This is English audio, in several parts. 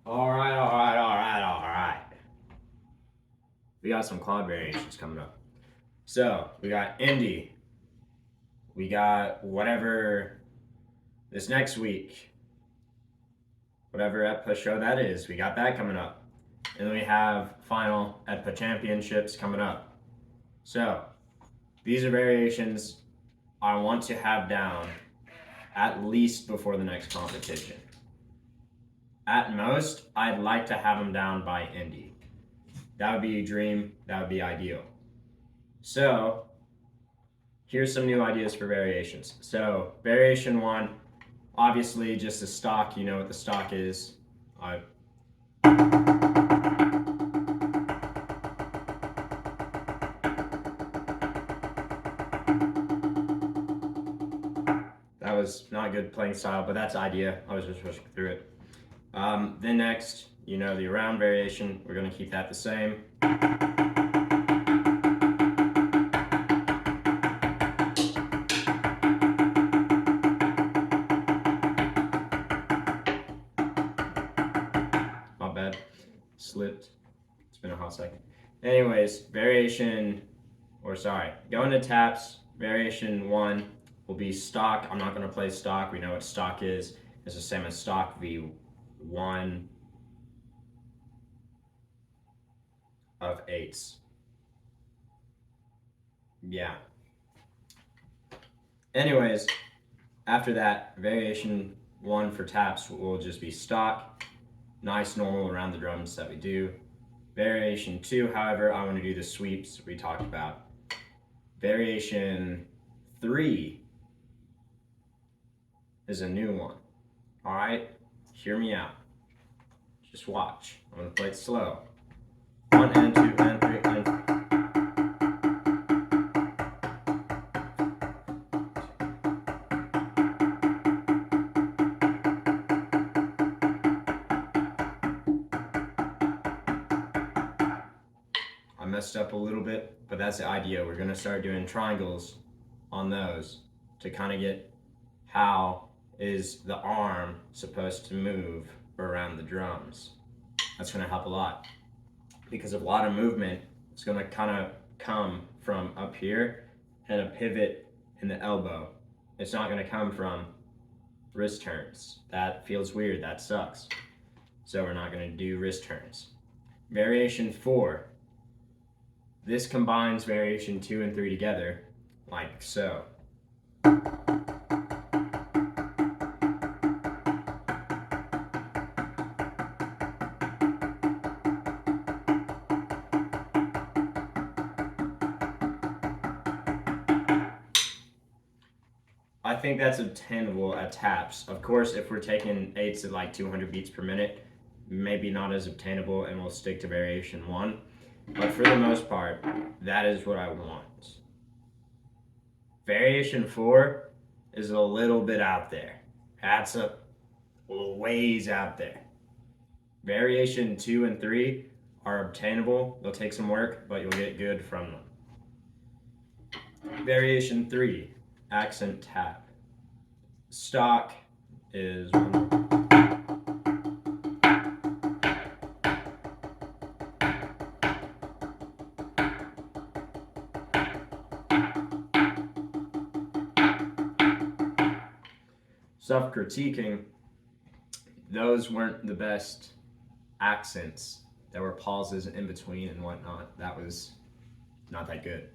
All right, all right, all right, all right. We got some quad variations coming up. So we got Indy. We got whatever this next week, whatever EPA show that is. We got that coming up. And then we have final EPA championships coming up. So these are variations I want to have down at least before the next competition. At most, I'd like to have them down by Indy. That would be a dream. That would be ideal. So here's some new ideas for variations. So variation one, obviously just a stock. You know what the stock is. I That was not good playing style, but that's idea. I was just rushing through it. Then next, you know the around variation. We're gonna keep that the same. My bad. Slipped. It's been a hot second. Anyways, going to taps. Variation one will be stock. I'm not going to play stock. We know what stock is. It's the same as stock V1 of eights. Yeah. Anyways, after that, variation one for taps will just be stock. Nice normal around the drums that we do. Variation two, however, I want to do the sweeps we talked about. Variation three is a new one. All right, hear me out. Just watch. I'm gonna play it slow. 1 and 2 and 3 and 4. I messed up a little bit, but that's the idea. We're gonna start doing triangles on those to kind of get how is the arm supposed to move around the drums. That's gonna help a lot because a lot of movement is gonna kind of come from up here and a pivot in the elbow. It's not gonna come from wrist turns. That feels weird, that sucks. So we're not gonna do wrist turns. Variation four. This combines variation two and three together, like so. I think that's obtainable at taps. Of course, if we're taking eights at like 200 beats per minute, maybe not as obtainable, and we'll stick to variation one. But for the most part, that is what I want. Variation four is a little bit out there. That's a ways out there. Variation two and three are obtainable. They'll take some work, but you'll get good from them. Variation three, accent tap. Stock is self-critiquing. Those weren't the best accents. There were pauses in between and whatnot. That was not that good.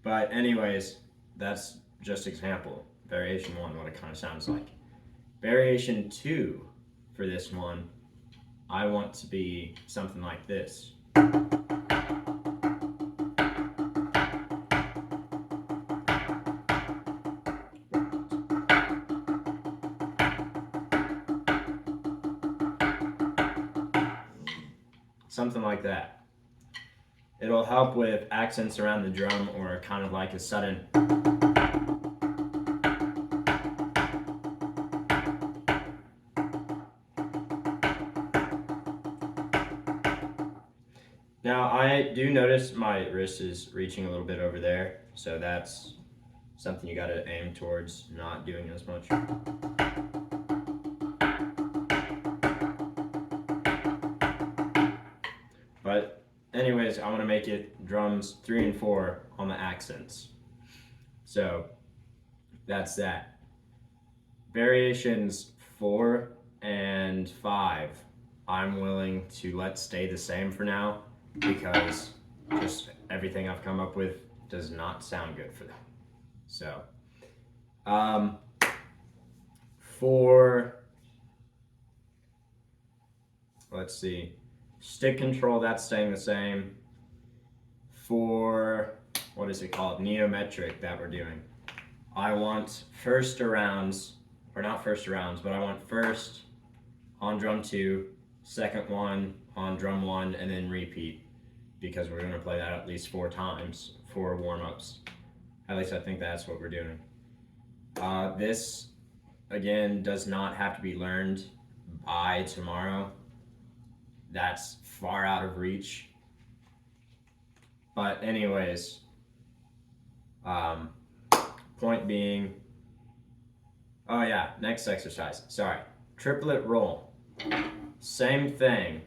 But anyways, that's just example. Variation one, what it kind of sounds like. Variation two for this one, I want to be something like this. Something like that. It'll help with accents around the drum or kind of like a sudden. Now I do notice my wrist is reaching a little bit over there, so that's something you gotta aim towards not doing as much. anyways, I want to make it drums 3 and 4 on the accents. So that's that. Variations 4 and 5, I'm willing to let stay the same for now because just everything I've come up with does not sound good for them. So, for, let's see, stick control, that's staying the same. For, what is it called, neometric that we're doing, I want first arounds, or not first arounds, but I want first on drum 2, second one on drum 1, and then repeat, because we're going to play that at least 4 times for warm-ups. At least I think that's what we're doing. This, again, does not have to be learned by tomorrow. That's far out of reach. But anyways, point being, oh yeah, next exercise, sorry, triplet roll. Same thing.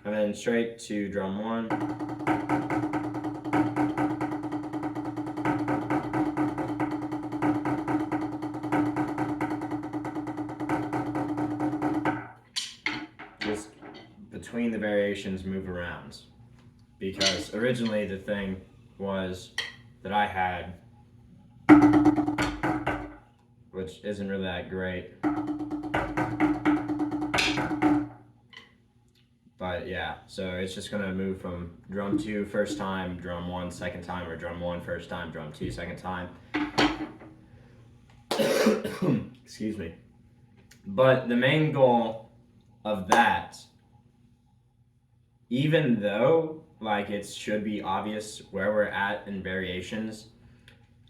And then straight to drum 1. Just between the variations, move around. Because originally the thing was that I had, which isn't really that great. But yeah, so it's just gonna move from drum 2 first time, drum 1 second time, or drum 1 first time, drum 2 second time. Excuse me. But the main goal of that, even though like it should be obvious where we're at in variations,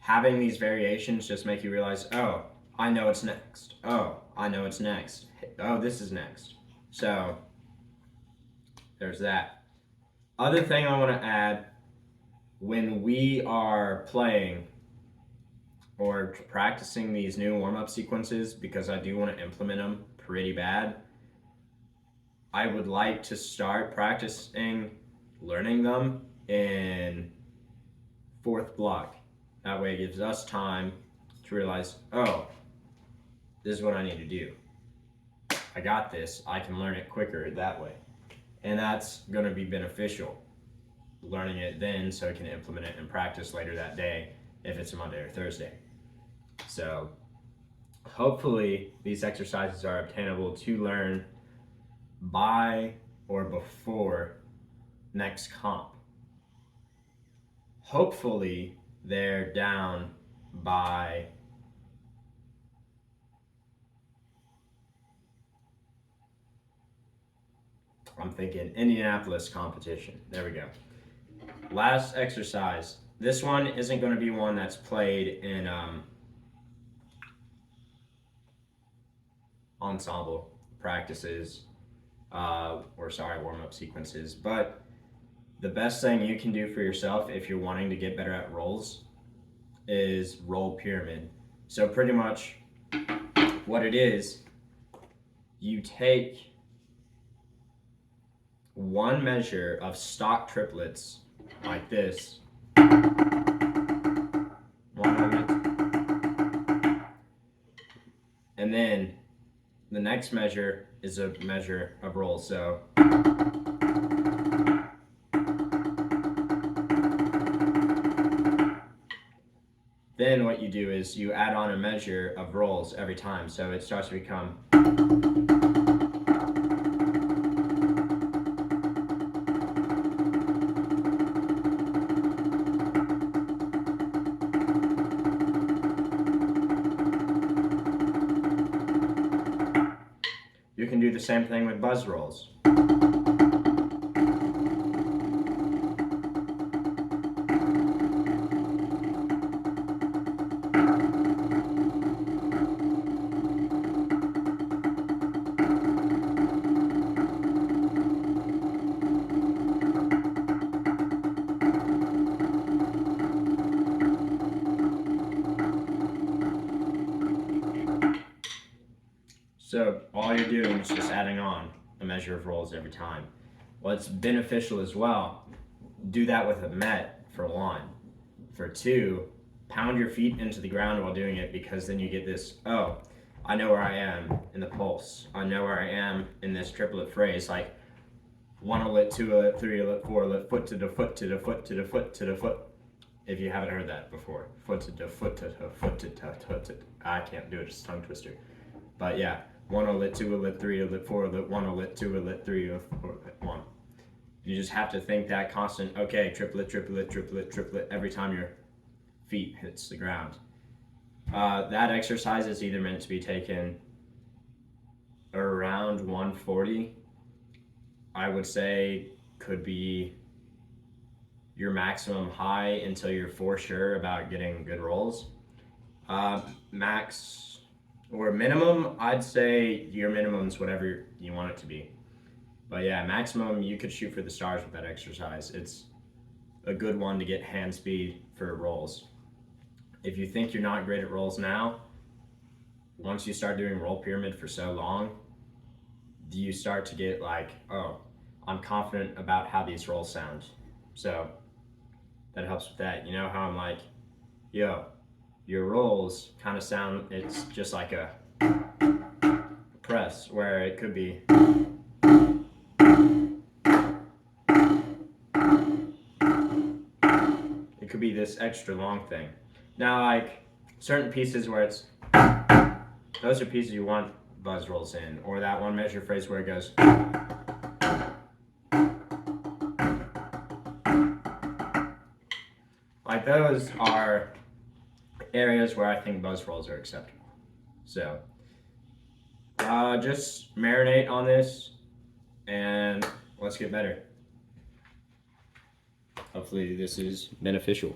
having these variations just make you realize, oh, I know it's next. Oh, I know it's next. Oh, this is next. So there's that. Other thing I want to add, when we are playing or practicing these new warm-up sequences, because I do want to implement them pretty bad, I would like to start practicing learning them in 4th block. That way it gives us time to realize, oh, this is what I need to do. I got this. I can learn it quicker that way. And that's going to be beneficial, learning it then so I can implement it and practice later that day if it's a Monday or Thursday. So hopefully these exercises are obtainable to learn by or before next comp. Hopefully they're down by I'm thinking Indianapolis competition. There we go. Last exercise. This one isn't going to be one that's played in ensemble practices warm-up sequences. But the best thing you can do for yourself if you're wanting to get better at rolls is roll pyramid. So pretty much what it is, you take one measure of stock triplets like this, one moment, and then the next measure is a measure of rolls. So then what you do is you add on a measure of rolls every time, so it starts to become You can do the same thing with buzz rolls. So all you're doing is just adding on a measure of rolls every time. What's beneficial as well, do that with a met for 1. For 2, pound your feet into the ground while doing it, because then you get this, oh, I know where I am in the pulse. I know where I am in this triplet phrase, like 1 a lit, 2 a lit, 3 a lit, 4 a lit, foot to the foot to the foot to the foot to the foot. If you haven't heard that before, foot to the foot to the foot to the, I can't do it, it's a tongue twister. But yeah, 1 a lit, 2 a lit, 3 a lit, 4 a lit, 1 a lit, 2 a lit, 3 a lit, 4 a lit, 1. You just have to think that constant, okay, triplet, triplet, triplet, triplet, every time your feet hits the ground. That exercise is either meant to be taken around 140. I would say could be your maximum high until you're for sure about getting good rolls. Max or minimum, I'd say your minimum is whatever you want it to be. But yeah, maximum, you could shoot for the stars with that exercise. It's a good one to get hand speed for rolls. If you think you're not great at rolls now, once you start doing roll pyramid for so long, you start to get like, oh, I'm confident about how these rolls sound. So that helps with that. You know how I'm like, yo, your rolls kind of sound, it's just like a press, where it could be this extra long thing. Now, like certain pieces where it's, those are pieces you want buzz rolls in, or that one measure phrase where it goes, like those are areas where I think buzz rolls are acceptable. So just marinate on this and let's get better. Hopefully this is beneficial.